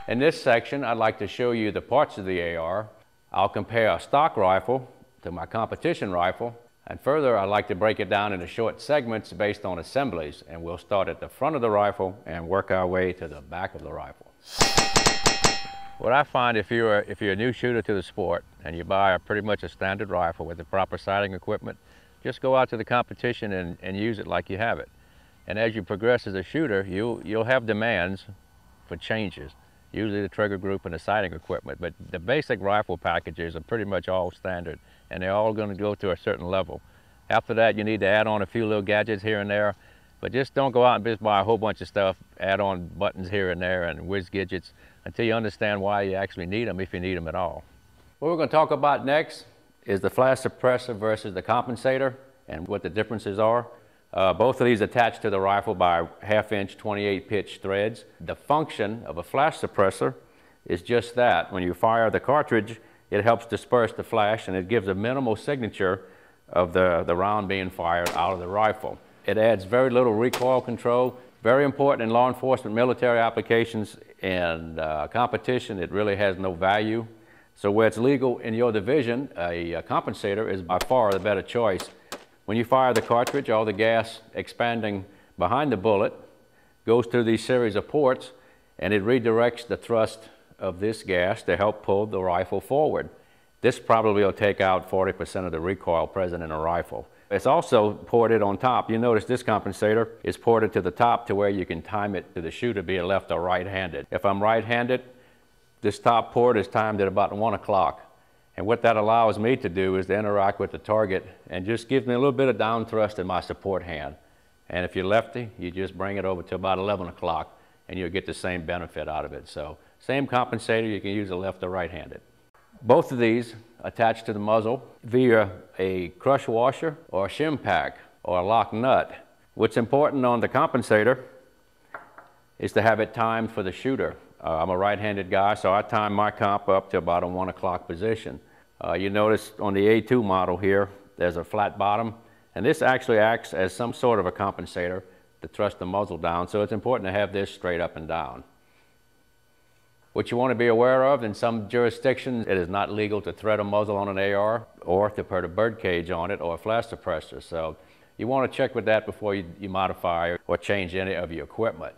In this section, I'd like to show you the parts of the AR. I'll compare a stock rifle to my competition rifle, and further, I'd like to break it down into short segments based on assemblies, and we'll start at the front of the rifle and work our way to the back of the rifle. What I find if you're a new shooter to the sport and you buy pretty much a standard rifle with the proper sighting equipment, just go out to the competition and use it like you have it. And as you progress as a shooter, you'll have demands for changes, usually the trigger group and the sighting equipment, but the basic rifle packages are pretty much all standard, and they're all going to go to a certain level. After that, you need to add on a few little gadgets here and there, but just don't go out and just buy a whole bunch of stuff, add on buttons here and there and whiz gadgets until you understand why you actually need them, if you need them at all. What we're going to talk about next is the flash suppressor versus the compensator and what the differences are. Both of these attached to the rifle by 1/2-inch 28-pitch threads. The function of a flash suppressor is just that. When you fire the cartridge, it helps disperse the flash and it gives a minimal signature of the round being fired out of the rifle. It adds very little recoil control. Very important in law enforcement, military applications, and competition. It really has no value. So where it's legal in your division, a compensator is by far the better choice. When you fire the cartridge, all the gas expanding behind the bullet goes through these series of ports, and it redirects the thrust of this gas to help pull the rifle forward. This probably will take out 40% of the recoil present in a rifle. It's also ported on top. You notice this compensator is ported to the top to where you can time it to the shooter, be it left or right-handed. If I'm right-handed, this top port is timed at about 1 o'clock. And what that allows me to do is to interact with the target and just gives me a little bit of down thrust in my support hand. And if you're lefty, you just bring it over to about 11 o'clock and you'll get the same benefit out of it. So same compensator, you can use it left or right-handed. Both of these attach to the muzzle via a crush washer or a shim pack or a lock nut. What's important on the compensator is to have it timed for the shooter. I'm a right-handed guy, so I time my comp up to about a 1 o'clock position. You notice on the A2 model here, there's a flat bottom, and this actually acts as some sort of a compensator to thrust the muzzle down, so it's important to have this straight up and down. What you want to be aware of, in some jurisdictions, it is not legal to thread a muzzle on an AR or to put a bird cage on it or a flash suppressor, so you want to check with that before you modify or change any of your equipment.